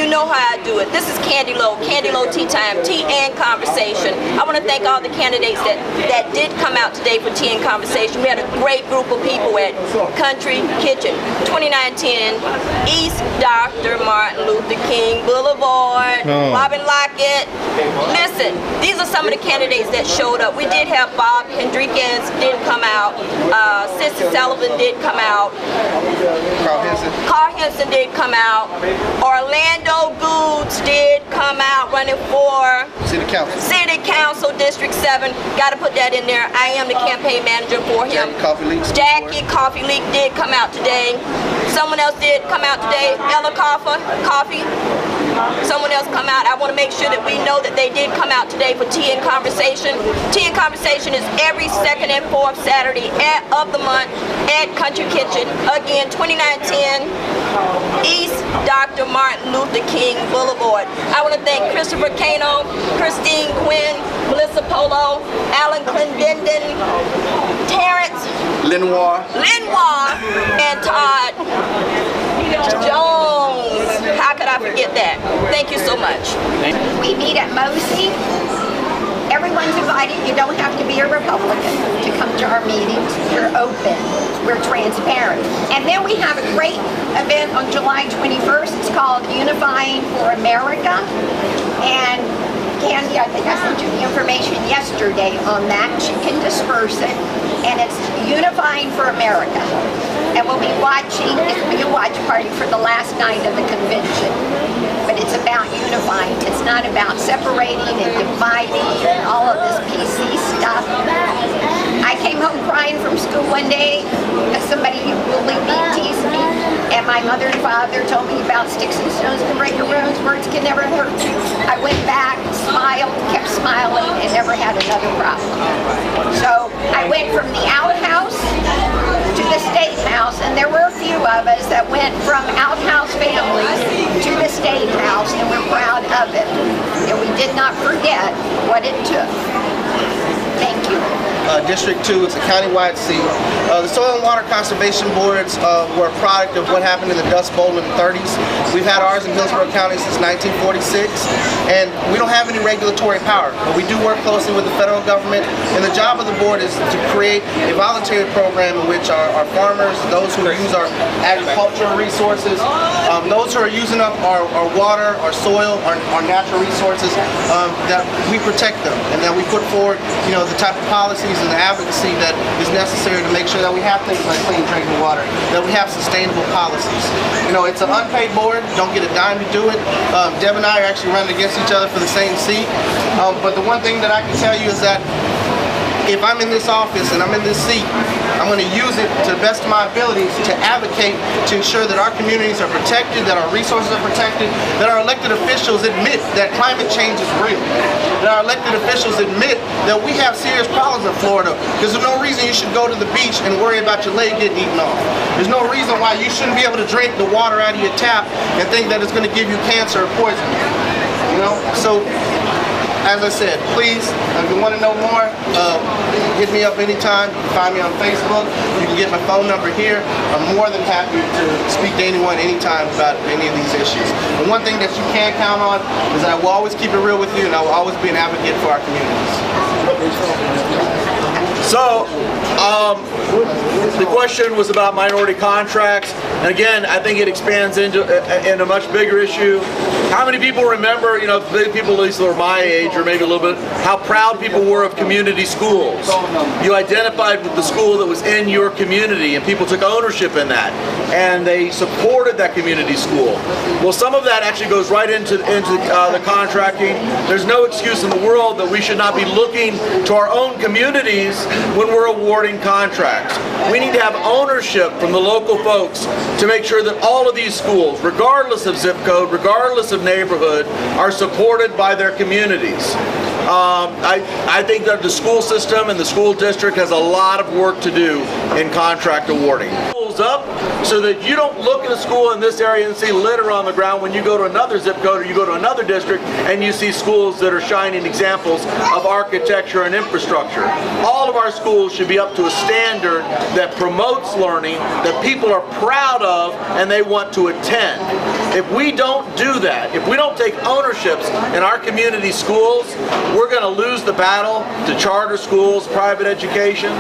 You know how I do it. This is Candy Lowe Tea Time, Tea and Conversation. I want to thank all the candidates that did come out today for Tea and Conversation. We had a great group of people at Country Kitchen, 2910 East Dr. Martin Luther King Boulevard, Robin Lockett. Listen, these are some of the candidates that showed up. We did have Bob Hendrickens did come out, Sissy Sullivan did come out, Carl Henson did come out, Orlando Goods did come out running for City Council District 7. Got to put that in there. I am the campaign manager for him. Jackie Coffee Leak did come out today. Someone else did come out today. Ella Coffee. Someone else come out. I want to make sure that we know that they did come out today for Tea and Conversation. Tea and Conversation is every second and fourth Saturday of the month at Country Kitchen. Again, 2910 East Dr. Martin Luther King Boulevard. I want to thank Christopher Cano, Christine Quinn, Melissa Polo, Alan Clendenden, Terrence Lenoir, and Todd Jones. How could I forget that? Thank you so much. We meet at Mosey. Everyone's invited. You don't have to be a Republican to come to our meetings. We're open. We're transparent. And then we have a great event on July 21st. It's called Unifying for America. And Candy, I think I sent you the information yesterday on that. She can disperse it. And it's Unifying for America. And we'll be watching, it'll be a watch party for the last night of the convention. But it's about unifying. It's not about separating and dividing and all of this PC stuff. I came home crying from school one day. Somebody bullied me, teased me, and my mother and father told me about sticks and stones can break your bones, words can never hurt you. I went back, smiled, kept smiling, and never had another problem. So I went from the outhouse to the state house, and there were a few of us that went from outhouse families to the state house, and we're proud of it. And we did not forget what it took. Thank you. District 2, it's a countywide seat. The Soil and Water Conservation Boards were a product of what happened in the Dust Bowl in the 30s. We've had ours in Hillsborough County since 1946, and we don't have any regulatory power, but we do work closely with the federal government, and the job of the board is to create a voluntary program in which our farmers, those who use our agricultural resources, those who are using up our water, our soil, our natural resources, that we protect them, and that we put forward, the type of policies and the advocacy that is necessary to make sure that we have things like clean drinking water, that we have sustainable policies. It's an unpaid board, don't get a dime to do it. Deb and I are actually running against each other for the same seat. But the one thing that I can tell you is that if I'm in this office and I'm in this seat, I'm going to use it to the best of my abilities to advocate to ensure that our communities are protected, that our resources are protected, that our elected officials admit that climate change is real, that our elected officials admit that we have serious problems in Florida. There's no reason you should go to the beach and worry about your leg getting eaten off. There's no reason why you shouldn't be able to drink the water out of your tap and think that it's going to give you cancer or poison. So as I said, please, if you want to know more, hit me up anytime. You can find me on Facebook. You can get my phone number here. I'm more than happy to speak to anyone anytime about any of these issues. The one thing that you can count on is that I will always keep it real with you, and I will always be an advocate for our communities. So, the question was about minority contracts, and again, I think it expands into a much bigger issue. How many people remember, people at least who are my age or maybe a little bit, how proud people were of community schools? You identified with the school that was in your community, and people took ownership in that, and they supported that community school. Well, some of that actually goes right into the contracting. There's no excuse in the world that we should not be looking to our own communities when we're awarding contracts. We need to have ownership from the local folks to make sure that all of these schools, regardless of zip code, regardless of neighborhood, are supported by their communities. I think that the school system and the school district has a lot of work to do in contract awarding. schools up so that you don't look at a school in this area and see litter on the ground when you go to another zip code or you go to another district and you see schools that are shining examples of architecture and infrastructure. All of our schools should be up to a standard that promotes learning, that people are proud of and they want to attend. If we don't do that, if we don't take ownerships in our community schools, we're going to lose the battle to charter schools, private education.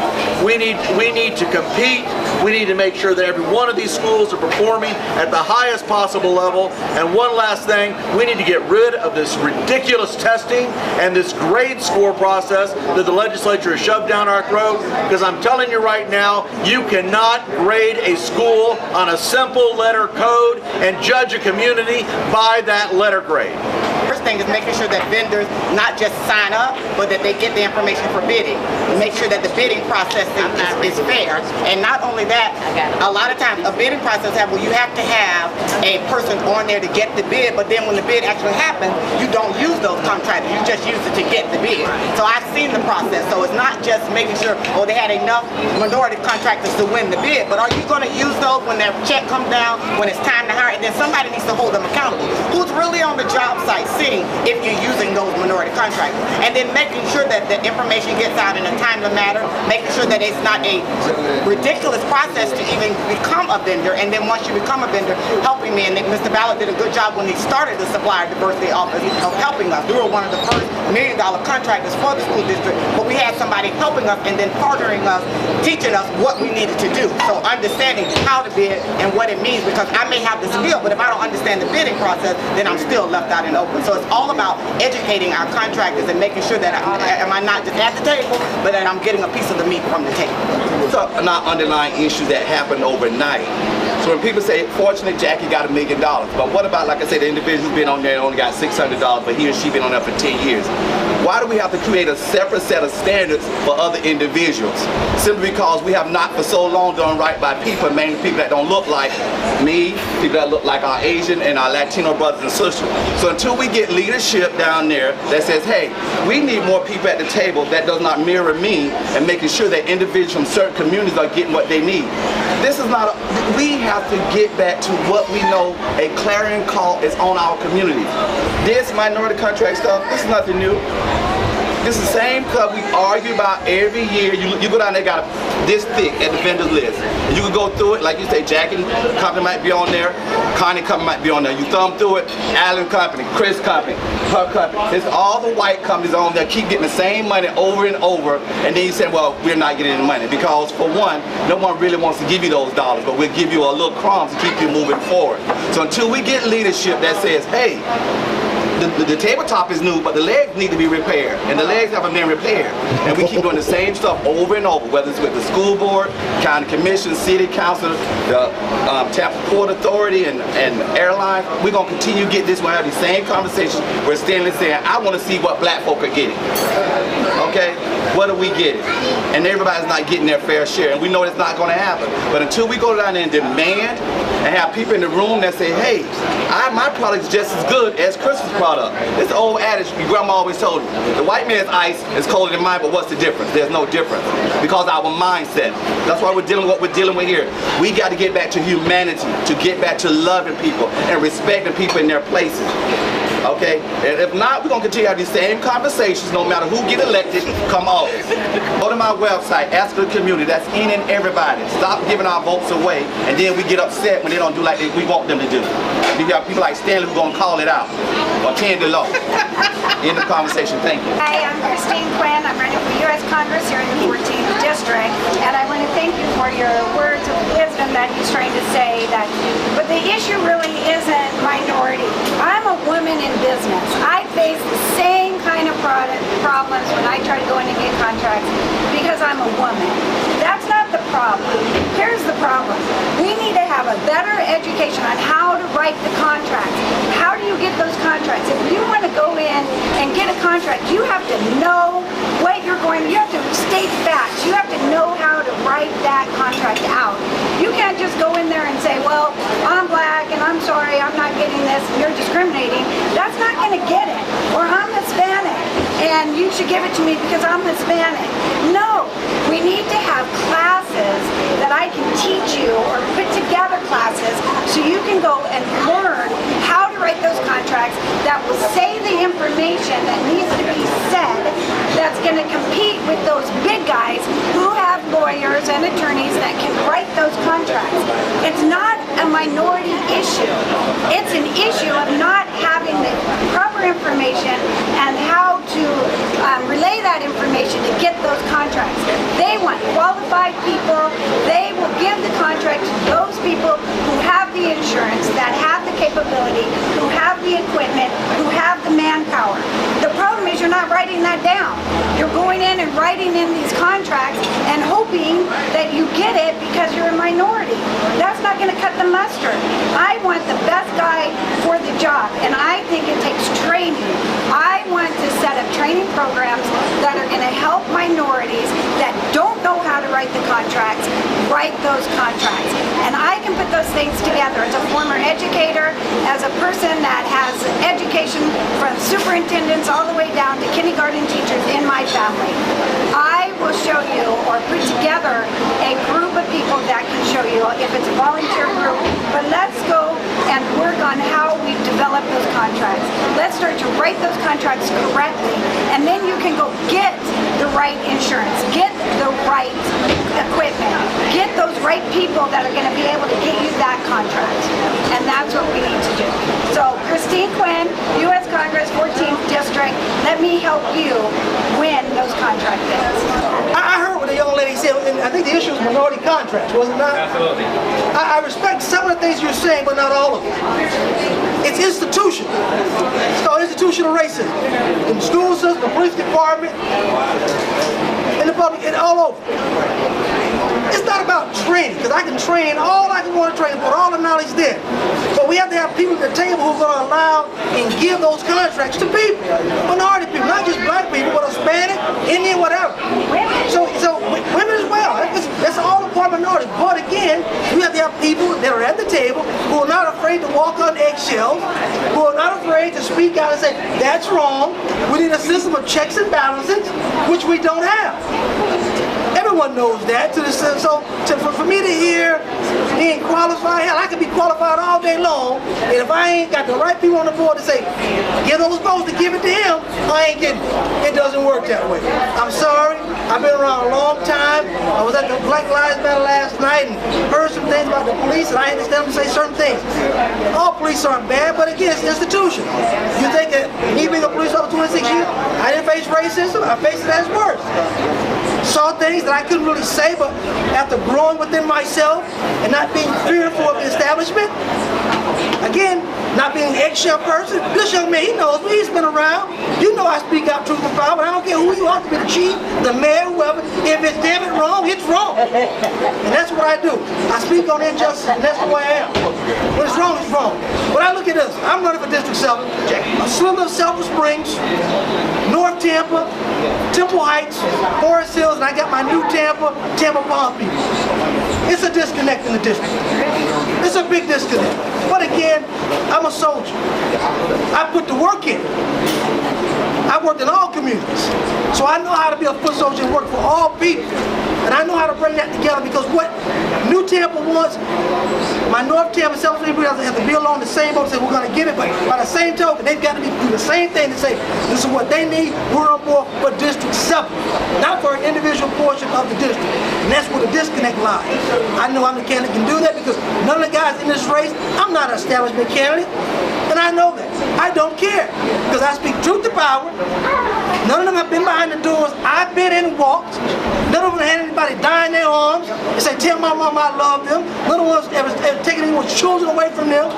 We need to compete. We need to make sure that every one of these schools are performing at the highest possible level. And one last thing, we need to get rid of this ridiculous testing and this grade score process that the legislature has shoved down our throat, because I'm telling you right now, you cannot grade a school on a simple letter code and judge a community by that letter grade. First thing is making sure that vendors not just sign up, but that they get the information for bidding. Make sure that the bidding process is fair. And not only that, a lot of times a bidding process you have to have a person on there to get the bid, but then when the bid actually happens, you don't use those contractors, you just use it to get the bid. So I've seen the process. So it's not just making sure, they had enough minority contractors to win the bid, but are you going to use those when their check comes down, when it's time to hire, and then somebody needs to hold them accountable. Who's really on the job site sitting if you're using those minority contractors? And then making sure that the information gets out in a timely manner, making sure that it's not a ridiculous process to even become a vendor, and then once you become a vendor, helping me. And Mr. Ballard did a good job when he started the Supplier Diversity Office of helping us. We were one of the first $1 million contractors for the school district, but we had somebody helping us and then partnering us, teaching us what we needed to do. So understanding how to bid and what it means, because I may have the skill, but if I don't understand the bidding process, then I'm still left out in the open. So it's all about educating our contractors and making sure that am I not just at the table, but that I'm getting a piece of the meat from the table. So not underlying issues that happen overnight. So when people say, fortunately, Jackie got $1 million, but what about, like I said, the individual who's been on there and only got $600, but he or she been on there for 10 years? Why do we have to create a separate set of standards for other individuals? Simply because we have not for so long done right by people, mainly people that don't look like me, people that look like our Asian and our Latino brothers and sisters. So until we get leadership down there that says, hey, we need more people at the table that does not mirror me, and making sure that individuals from certain communities are getting what they need. This is not we have to get back to what we know a clarion call is on our community. This minority contract stuff, this is nothing new. This is the same stuff we argue about every year. You go down there, got this thick at the vendors list. You can go through it, like you say, Jackie Company might be on there, Connie Company might be on there. You thumb through it, Allen Company, Chris Company, her company. It's all the white companies on there, keep getting the same money over and over, and then you say, well, we're not getting any money. Because for one, no one really wants to give you those dollars, but we'll give you a little crumbs to keep you moving forward. So until we get leadership that says, hey, the tabletop is new, but the legs need to be repaired, and the legs haven't been repaired. And we keep doing the same stuff over and over, whether it's with the school board, county commission, city council, the Tampa Port Authority, and airlines. We're going to continue to get this. We'll have these same conversations where Stanley's saying, I want to see what black folk are getting. Okay? What are we getting? And everybody's not getting their fair share, and we know it's not going to happen. But until we go down there and demand and have people in the room that say, hey, my product's just as good as Chris's product. It's the old adage your grandma always told me. The white man's ice is colder than mine, but what's the difference? There's no difference. Because our mindset. That's why we're dealing with what we're dealing with here. We got to get back to humanity, to get back to loving people and respecting people in their places. Okay? And if not, we're going to continue to have these same conversations no matter who get elected, come on. Go to my website, ask the community, that's in and everybody. Stop giving our votes away, and then we get upset when they don't do like we want them to do. We got people like Stanley who are going to call it out, or Candy Lowe. End of conversation, thank you. Hi, I'm Christine Quinn. I'm running for U.S. Congress here in the 14th District, and I want to thank you for your words of wisdom that he's trying to say. But the issue really isn't minority. I'm a woman in business. I face the same kind of problems when I try to go in and get contracts because I'm a woman. That's not the problem. Here's the problem. We need to have a better education on how to write the contracts. How do you get those contracts? If you want to go in and get a contract, you have to know what you're going to, you have to state facts. You have to know how to write that contract out. You can't just go in there and say, well, I'm black and I'm sorry, I'm not getting this, and you're discriminating. That's not going to get it. Or I'm Hispanic and you should give it to me because I'm Hispanic. No, We need to have classes that I can teach you, or put together classes so you can go and learn how to write those contracts that will say the information that needs to be said, that's going to compete with those big guys who have lawyers and attorneys that can write those contracts. It's not a minority issue. It's an issue of not having the proper information and how to relay that information to get those contracts. They want qualified people. They will give the contract to those people who have the insurance, that have the capability, who have the equipment, who have the manpower. The problem is you're not writing that down. You're going in and writing in these contracts and hoping that you get it because you're a minority. That's not going to cut the mustard. I want the best guy for the job, and I think it takes training. I want to set up training programs that are going to help minorities that don't know how to write the contracts, write those contracts. And I can put those things together as a former educator, as a person that has education from superintendents all the way down to kindergarten teachers in my family. I will show you, or put together a group of people that can show you, if it's a volunteer group, but let's go and work on how we develop those contracts. Let's start to write those contracts correctly, and then you can go get the right insurance, get the right equipment, get those right people that are going to be able to get you that contract. And that's what we need to do. So Christine Quinn, U.S. Congress, 14th District, let me help you win those contract bids. I heard what the young lady said, and I think the issue was minority contracts, was it not? Absolutely. I respect some of the things you're saying, but not all of it. It's institutional. It's called institutional racism. In the school system, the police department, in the public, and all over. It's not about training, because I can train all I can want to train, put all the knowledge there. But we have to have people at the table who are going to allow and give those contracts to people. Minority people, not just black people, but Hispanic, Indian, whatever. So women as well. That's all a part of minority. But again, we have to have people that are at the table who are not afraid to walk on eggshells, who are not afraid to speak out and say, that's wrong. We need a system of checks and balances, which we don't have. Everyone knows that. For me to hear he ain't qualified, hell, I could be qualified all day long, and if I ain't got the right people on the board to say, give those votes to give it to him, I ain't getting it. It doesn't work that way. I'm sorry. I've been around a long time. I was at the Black Lives Matter last night and heard some things about the police, and I understand them to say certain things. All police aren't bad, but again, it's an institution. You think that me being a police officer 26 years, I didn't face racism, I faced it as worse. Saw things that I couldn't really say, but after growing within myself and not being fearful of the establishment, again, not being an eggshell person, this young man, he knows me, he's been around. You know I speak out truth and power, but I don't care who you are, to be the chief, the mayor, whoever. If it's damn it wrong, it's wrong. And that's what I do. I speak on injustice, and that's who I am. When it's wrong, it's wrong. But I look at this. I'm running for District 7, a sliver of Silver Springs, North Tampa, Temple Heights, Forest Hills, and I got my new Tampa Palm people. It's a disconnect in the district. It's a big disconnect. But again, I'm a soldier. I put the work in. I worked in all communities. So I know how to be a foot soldier and work for all people. And I know how to bring that together, because what New Tampa wants, my North Tampa, South Tampa have to be along the same boat and say we're going to get it, but by the same token, they've got to do the same thing to say this is what they need, we're on board for District 7, not for an individual portion of the district. And that's where the disconnect lies. I know I'm the candidate that can do that, because none of the guys in this race, I'm not an establishment candidate, and I know that. I don't care, because I speak truth to power. None of them have been behind the doors I've been in and walked. None of them had anybody die in their arms and say, tell my mom I love them. None of them ever taken anyone's children away from them.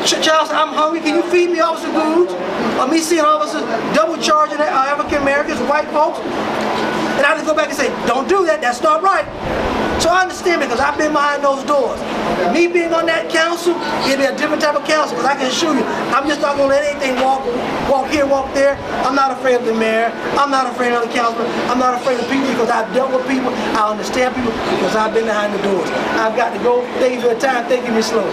Child said, I'm hungry, can you feed me, Officer Goods? Or me seeing officers double charging African Americans, white folks. And I just go back and say, don't do that, that's not right. So I understand, because I've been behind those doors. Me being on that council, it'll be a different type of council, because I can assure you, I'm just not going to let anything walk here, walk there. I'm not afraid of the mayor. I'm not afraid of the councilman. I'm not afraid of people, because I've dealt with people. I understand people, because I've been behind the doors. I've got to go. Thank you for the time. Thank you, Ms. Lowe.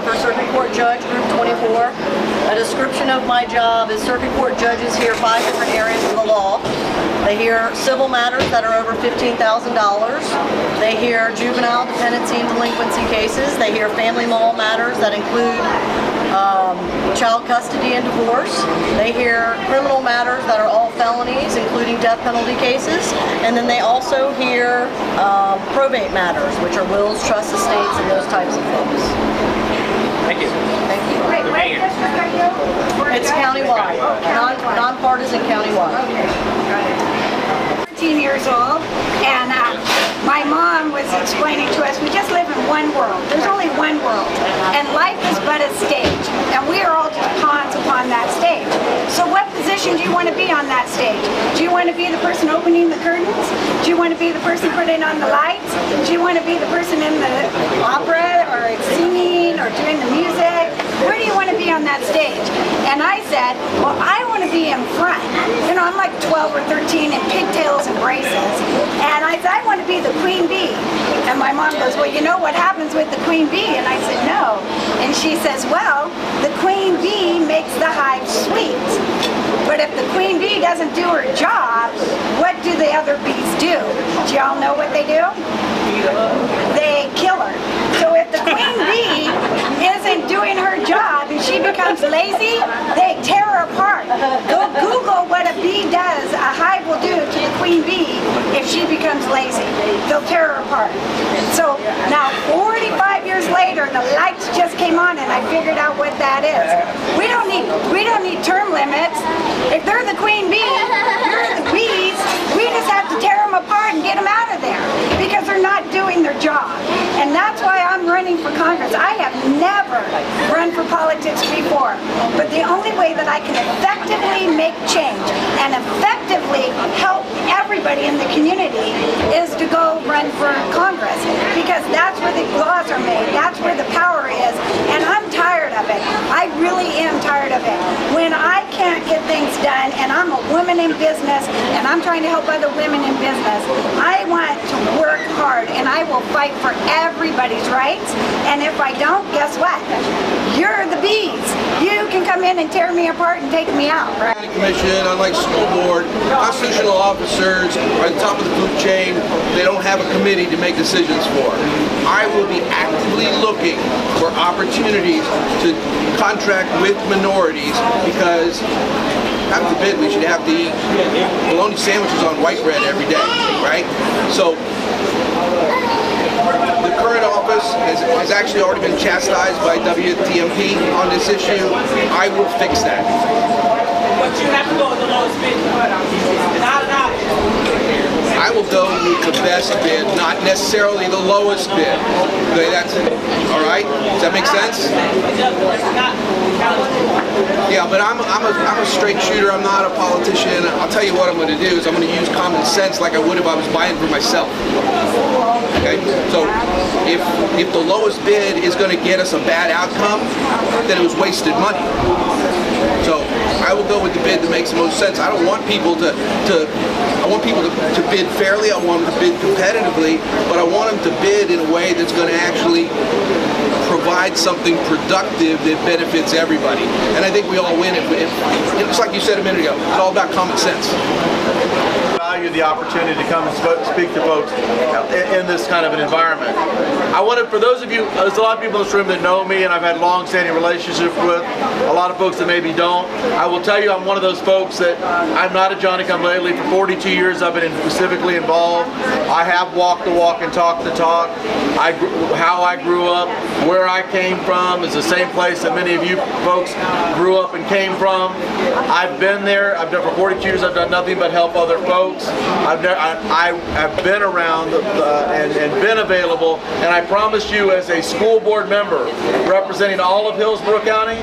First Circuit Court Judge, Group 24. A description of my job is circuit court judges hear 5 different areas of the law. They hear civil matters that are over $15,000. They hear juvenile dependency and delinquency cases. They hear family law matters that include child custody and divorce. They hear criminal matters that are all felonies, including death penalty cases. And then they also hear probate matters, which are wills, trusts, estates, and those types of things. Thank you. Thank you. Wait, what district are you? It's countywide, non-partisan countywide. Okay, got it. 14 years old, and my mom was explaining to us, we just live in one world. There's only one world, and life is but a stage, and we are all just pawns upon that stage. So what position do you want to be on that stage? Do you want to be the person opening the curtains? Do you want to be the person putting on the lights? Do you want to be the person in the opera, or singing, or doing the music? Where do you want to be on that stage? And I said, well, I want to be in front. You know, I'm like 12 or 13 in pigtails and braces. And I said, I want to be the queen bee. And my mom goes, well, you know what happens with the queen bee? And I said, no. And she says, well, the queen bee makes the hive sweet. But if the queen bee doesn't do her job, what do the other bees do? Do y'all know what they do? They kill her. So if the queen bee isn't doing her job and she becomes lazy, they tear her apart. Go Google what a bee does, a hive will do to the queen bee if she becomes lazy. They'll tear her apart. So now 45 years later, the lights just came on and I figured out what that is. We don't need term limits. If they're the queen bee, you're the bees, we just have to tear them apart and get them out of there because they're not doing their job. And that's why I'm running for Congress. I have never run for politics before, but the only way that I can effectively make change and effectively help everybody in the community is to go run for Congress, because that's where the laws are made, that's where the power is, and I'm tired of it. I really am tired of it. When I can't get things done, and I'm a woman in business, and I'm trying to help other women in business, I want to work hard, and I will fight for everybody's rights, and if I don't, guess what? You're the bees. You can come in and tear me apart and take me out, right? Commission, unlike school board, constitutional officers are at the top of the food chain. They don't have a committee to make decisions for. I will be actively looking for opportunities to contract with minorities, because God forbid we should have to eat bologna sandwiches on white bread every day, right? So the current office has actually already been chastised by WTMP on this issue. I will fix that. But you have to go with the lowest bid. Not an option. I will go with the best bid, not necessarily the lowest bid. Okay, that's it. All right? Does that make sense? Yeah, but I'm a straight shooter. I'm not a politician. I'll tell you what I'm going to do is I'm going to use common sense like I would if I was buying for myself. Okay? So if the lowest bid is going to get us a bad outcome, then it was wasted money. So I will go with the bid that makes the most sense. I don't want people to bid fairly. I want them to bid competitively, but I want them to bid in a way that's going to actually provide something productive that benefits everybody. And I think we all win if it's like you said a minute ago, it's all about common sense. Value the opportunity to come and speak to folks in this kind of an environment. I wanted, for those of you, there's a lot of people in this room that know me and I've had long-standing relationships with, a lot of folks that maybe don't. I will tell you I'm one of those folks that I'm not a Johnny-come-lately. For 42 years I've been specifically involved. I have walked the walk and talked the talk. How I grew up, where I came from is the same place that many of you folks grew up and came from. I've been there. I've done for 42 years. I've done nothing but help other folks. I've been around and been available, and I promise you, as a school board member representing all of Hillsborough County,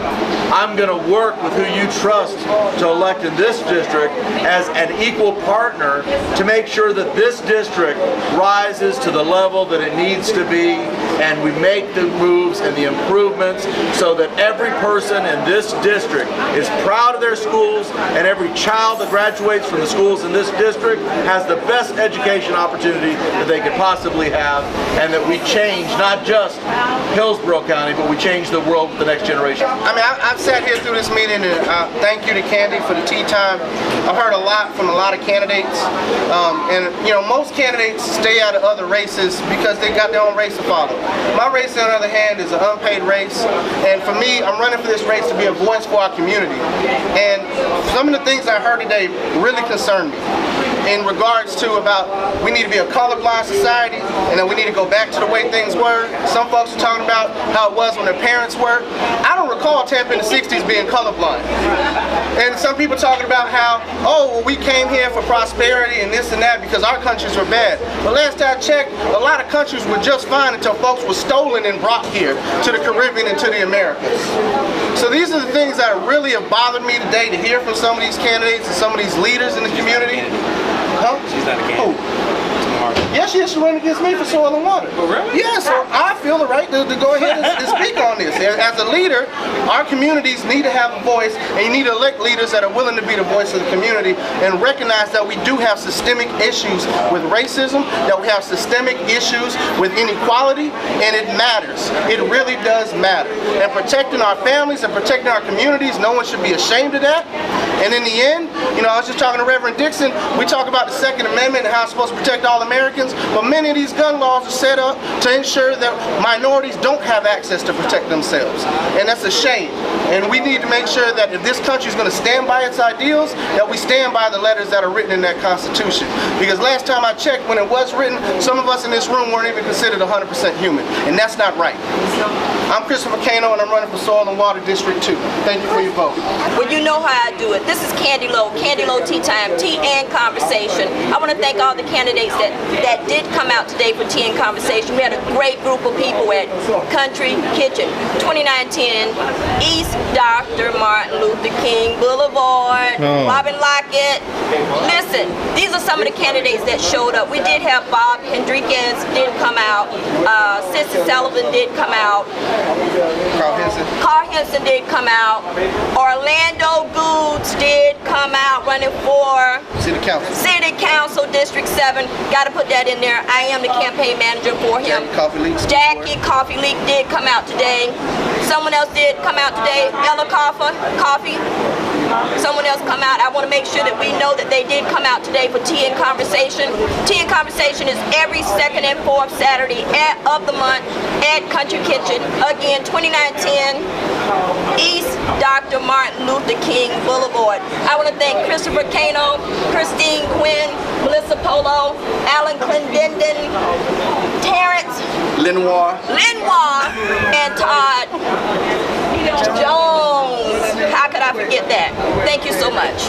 I'm going to work with who you trust to elect in this district as an equal partner to make sure that this district rises to the level that it needs to be, and we make the moves and the improvements so that every person in this district is proud of their schools, and every child that graduates from the schools in this district district has the best education opportunity that they could possibly have, and that we change not just Hillsborough County, but we change the world with the next generation. I mean, I've sat here through this meeting, and thank you to Candy for the tea time. I've heard a lot from a lot of candidates, and you know, most candidates stay out of other races because they got their own race to follow. My race, on the other hand, is an unpaid race, and for me, I'm running for this race to be a voice for our community. And some of the things I heard today really concern me in regards to about we need to be a colorblind society and that we need to go back to the way things were. Some folks are talking about how it was when their parents were. I don't recall Tampa in the 60s being colorblind. And some people talking about how, oh, well, we came here for prosperity and this and that because our countries were bad. But last I checked, a lot of countries were just fine until folks were stolen and brought here to the Caribbean and to the Americas. So these are the things that really have bothered me today to hear from some of these candidates and some of these leaders in the community. Huh? She's not a candidate. Yes, she running against me for soil and water. Oh, really? Yeah, so I feel the right to go ahead and speak on this. As a leader, our communities need to have a voice, and you need to elect leaders that are willing to be the voice of the community and recognize that we do have systemic issues with racism, that we have systemic issues with inequality, and it matters. It really does matter. And protecting our families and protecting our communities, no one should be ashamed of that. And in the end, you know, I was just talking to Reverend Dixon, we talk about the Second Amendment and how it's supposed to protect all Americans, but many of these gun laws are set up to ensure that minorities don't have access to protect themselves. And that's a shame. And we need to make sure that if this country is going to stand by its ideals, that we stand by the letters that are written in that Constitution. Because last time I checked, when it was written, some of us in this room weren't even considered 100% human. And that's not right. I'm Christopher Kano, and I'm running for Soil and Water District 2. Thank you for your vote. Well, you know how I do it. This is Candy Lowe Tea Time, Tea and Conversation. I want to thank all the candidates that did come out today for Tea and Conversation. We had a great group of people at Country Kitchen, 2910 East Dr. Martin Luther King Boulevard, Robin Lockett. Listen, these are some of the candidates that showed up. We did have Bob Hendrickens did come out, Sissy Sullivan did come out, Carl Henson did come out, Orlando Goods did come out running for City Council District 7. Got to put that in there. I am the campaign manager for him. Jackie Coffee Leak did come out today. Someone else did come out today. Ella Coffee. Someone else come out. I want to make sure that we know that they did come out today for Tea and Conversation. Tea and Conversation is every second and fourth Saturday of the month at Country Kitchen. Again, 2910 East Dr. Martin Luther King Boulevard. I want to thank Christopher Kano, Christine Quinn, Melissa Polo, Alan Clendenden, Terrence Lenoir, and Todd Jones. How could I forget that? Thank you so much.